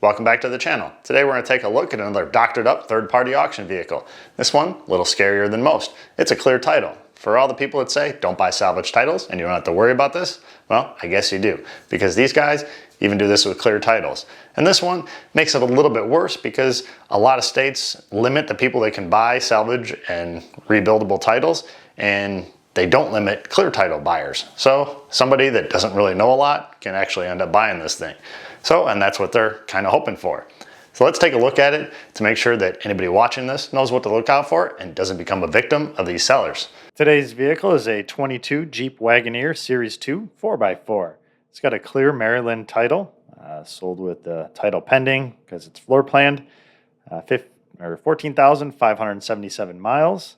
welcome back to the channel. Today we're going to take a look at another doctored up third-party auction vehicle. This one, a little scarier than most. It's a clear title. For all the people that say don't buy salvage titles and you don't have to worry about this, well, I guess you do, because these guys even do this with clear titles. And this one makes it a little bit worse because a lot of states limit the people that can buy salvage and rebuildable titles, and they don't limit clear title buyers. So somebody that doesn't really know a lot can actually end up buying this thing. And that's what they're kind of hoping for. So let's take a look at it to make sure that anybody watching this knows what to look out for and doesn't become a victim of these sellers. Today's vehicle is a 22 Jeep Wagoneer Series 2 4x4. It's got a clear Maryland title, sold with the title pending because it's floor planned, 14,577 miles.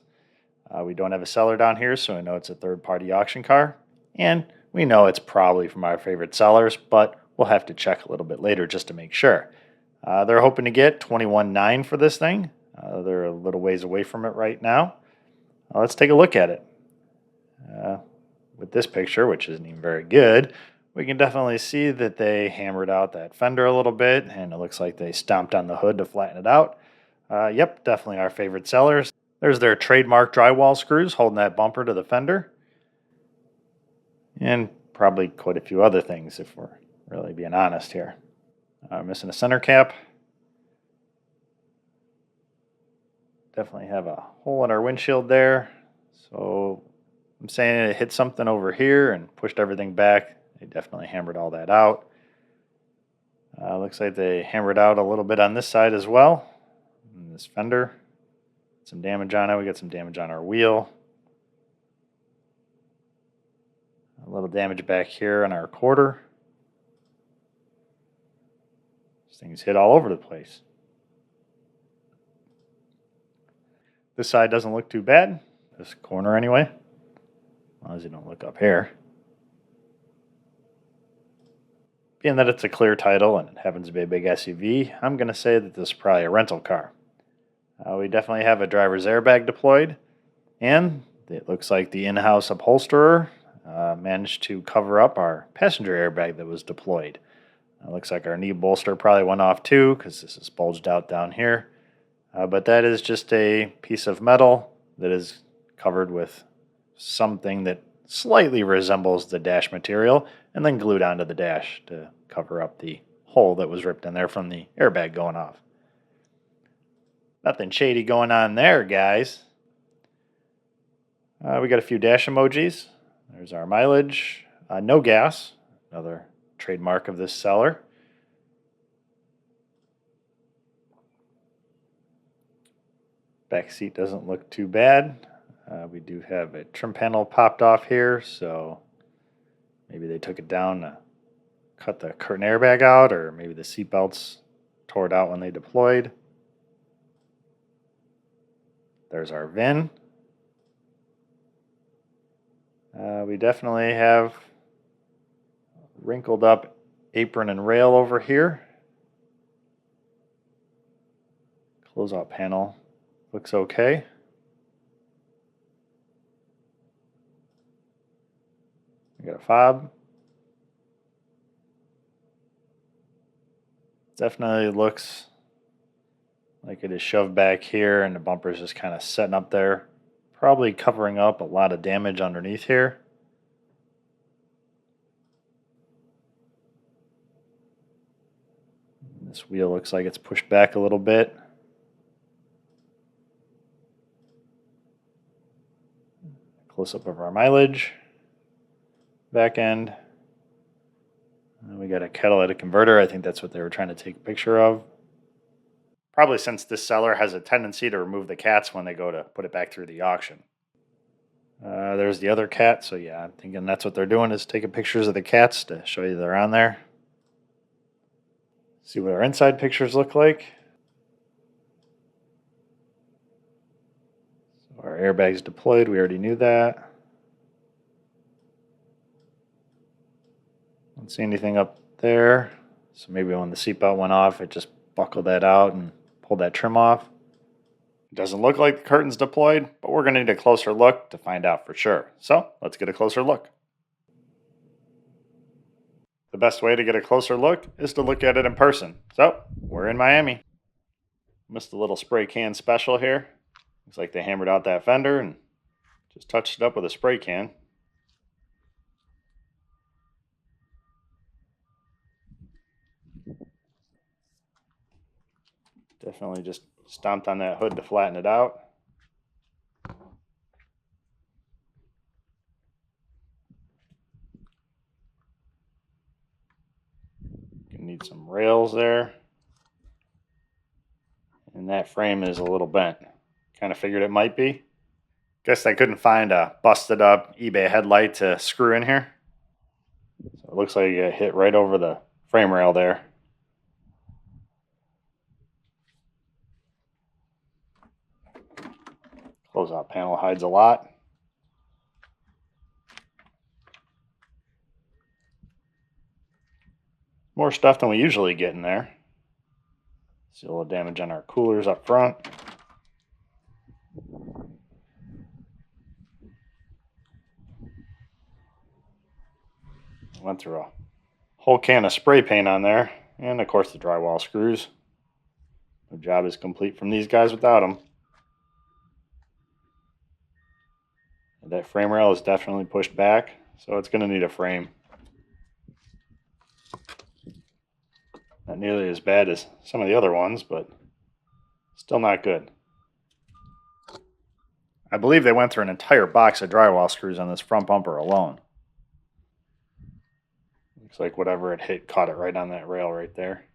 We don't have a seller down here, so I know it's a third-party auction car. And we know it's probably from our favorite sellers, but we'll have to check a little bit later just to make sure. They're hoping to get $21,900 for this thing. They're a little ways away from it right now. Let's take a look at it. With this picture, which isn't even very good, we can definitely see that they hammered out that fender a little bit, and it looks like they stomped on the hood to flatten it out. Yep, definitely our favorite sellers. There's their trademark drywall screws holding that bumper to the fender. And probably quite a few other things if we're really being honest here. Missing a center cap. Definitely have a hole in our windshield there. So I'm saying it hit something over here and pushed everything back. They definitely hammered all that out. Looks like they hammered out a little bit on this side as well. And this fender. Some damage on it. We got some damage on our wheel. A little damage back here on our quarter. This thing's hit all over the place. This side doesn't look too bad. This corner anyway. As long as you don't look up here. Being that it's a clear title and it happens to be a big SUV, I'm going to say that this is probably a rental car. We definitely have a driver's airbag deployed, and it looks like the in-house upholsterer managed to cover up our passenger airbag that was deployed. Looks like our knee bolster probably went off too because this is bulged out down here. But that is just a piece of metal that is covered with something that slightly resembles the dash material and then glued onto the dash to cover up the hole that was ripped in there from the airbag going off. Nothing shady going on there, guys. We got a few dash emojis. There's our mileage. No gas, another trademark of this seller. Back seat doesn't look too bad. We do have a trim panel popped off here, so maybe they took it down to cut the curtain airbag out, or maybe the seat belts tore it out when they deployed. There's our VIN. We definitely have wrinkled up apron and rail over here. Closeout panel looks okay. We got a fob. Definitely looks like it is shoved back here and the bumper is just kind of setting up there. Probably covering up a lot of damage underneath here. This wheel looks like it's pushed back a little bit. Close up of our mileage. Back end. And we got a catalytic converter. I think that's what they were trying to take a picture of. Probably since this seller has a tendency to remove the cats when they go to put it back through the auction. There's the other cat. So yeah, I'm thinking that's what they're doing is taking pictures of the cats to show you they're on there. See what our inside pictures look like. So our airbag's deployed. We already knew that. Don't see anything up there. So maybe when the seatbelt went off, it just buckled that out and pulled that trim off. It doesn't look like the curtain's deployed, but we're going to need a closer look to find out for sure. So let's get a closer look. The best way to get a closer look is to look at it in person. So, we're in Miami. Missed a little spray can special here. Looks like they hammered out that fender and just touched it up with a spray can. Definitely just stomped on that hood to flatten it out. Need some rails there. And that frame is a little bent. Kind of figured it might be. Guess I couldn't find a busted up eBay headlight to screw in here. So it looks like it hit right over the frame rail there. Closeout panel hides a lot. More stuff than we usually get in there. See a little damage on our coolers up front. Went through a whole can of spray paint on there. And of course the drywall screws. The job is complete from these guys without them. That frame rail is definitely pushed back, so it's going to need a frame. Not nearly as bad as some of the other ones, but still not good. I believe they went through an entire box of drywall screws on this front bumper alone. Looks like whatever it hit caught it right on that rail right there.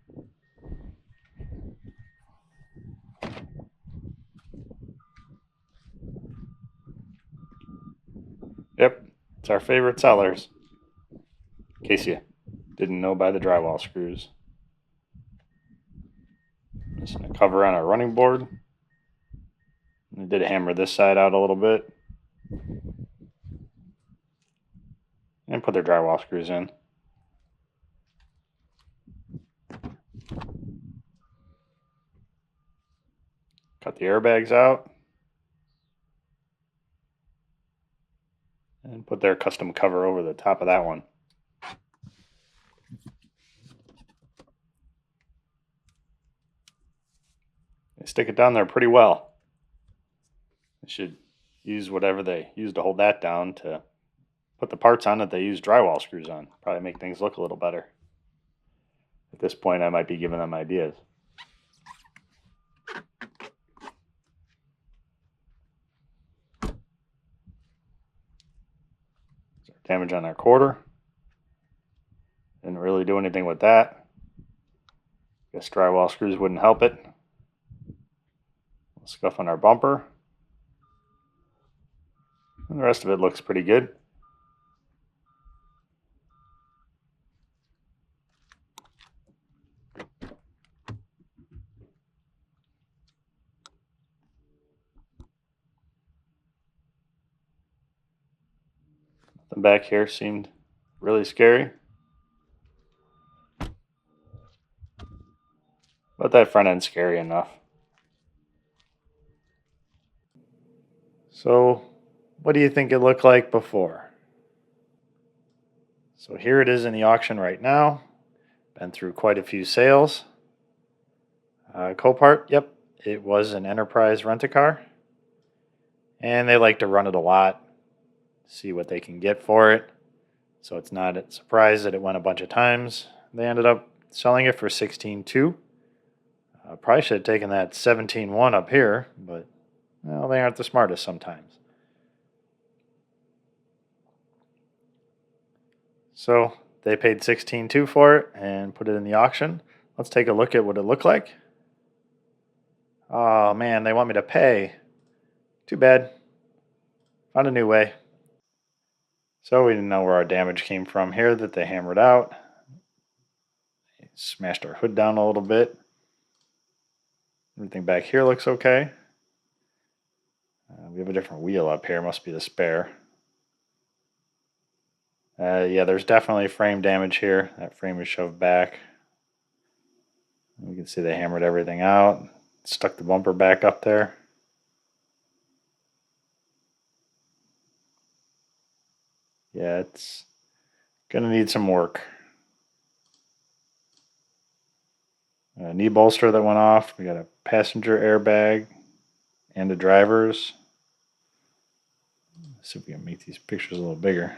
Yep, it's our favorite sellers. In case you didn't know by the drywall screws. Missing a cover on our running board. I did hammer this side out a little bit. And put their drywall screws in. Cut the airbags out. And put their custom cover over the top of that one. They stick it down there pretty well. They should use whatever they use to hold that down to put the parts on that they use drywall screws on. Probably make things look a little better. At this point, I might be giving them ideas. Damage on our quarter. Didn't really do anything with that. Guess drywall screws wouldn't help it. Scuff on our bumper. And the rest of it looks pretty good. The back here seemed really scary. But that front end's scary enough. So, what do you think it looked like before? So here it is in the auction right now. Been through quite a few sales. Copart, yep, it was an Enterprise rent-a-car. And they like to run it a lot. See what they can get for it. So it's not a surprise that it went a bunch of times. They ended up selling it for $16,200. Probably should have taken that $17,100 up here, but well, they aren't the smartest sometimes. So they paid $16,200 for it and put it in the auction. Let's take a look at what it looked like. Oh man, they want me to pay. Too bad. Found a new way. So we didn't know where our damage came from here that they hammered out. Smashed our hood down a little bit. Everything back here looks okay. We have a different wheel up here. Must be the spare. Yeah, there's definitely frame damage here. That frame is shoved back. We can see they hammered everything out. Stuck the bumper back up there. Yeah, it's gonna need some work. A knee bolster that went off. We got a passenger airbag and a driver's. Let's see if we can make these pictures a little bigger.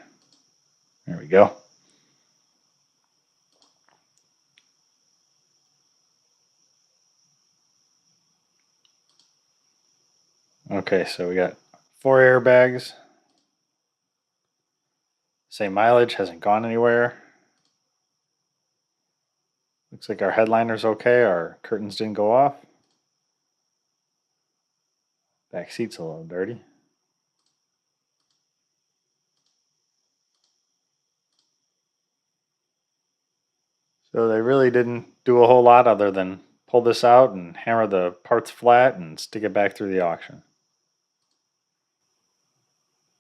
There we go. Okay, so we got 4 airbags. Same mileage, hasn't gone anywhere. Looks like our headliner's okay. Our curtains didn't go off. Back seat's a little dirty. So they really didn't do a whole lot other than pull this out and hammer the parts flat and stick it back through the auction.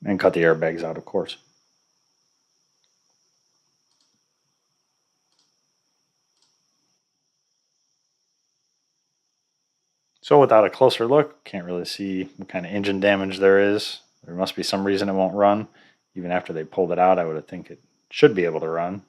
And cut the airbags out, of course. So without a closer look, can't really see what kind of engine damage there is. There must be some reason it won't run. Even after they pulled it out, I would think it should be able to run.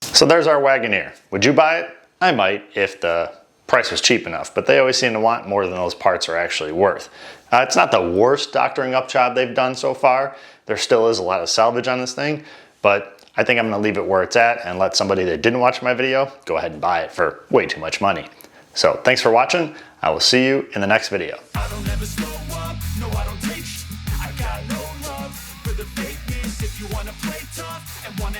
So there's our Wagoneer. Would you buy it? I might if the price was cheap enough, but they always seem to want more than those parts are actually worth. It's not the worst doctoring up job they've done so far. There still is a lot of salvage on this thing, but I think I'm gonna leave it where it's at and let somebody that didn't watch my video go ahead and buy it for way too much money. So thanks for watching. I will see you in the next video. I don't ever slow up, no I don't take I got no love for the fakeness. If you wanna play tough and wanna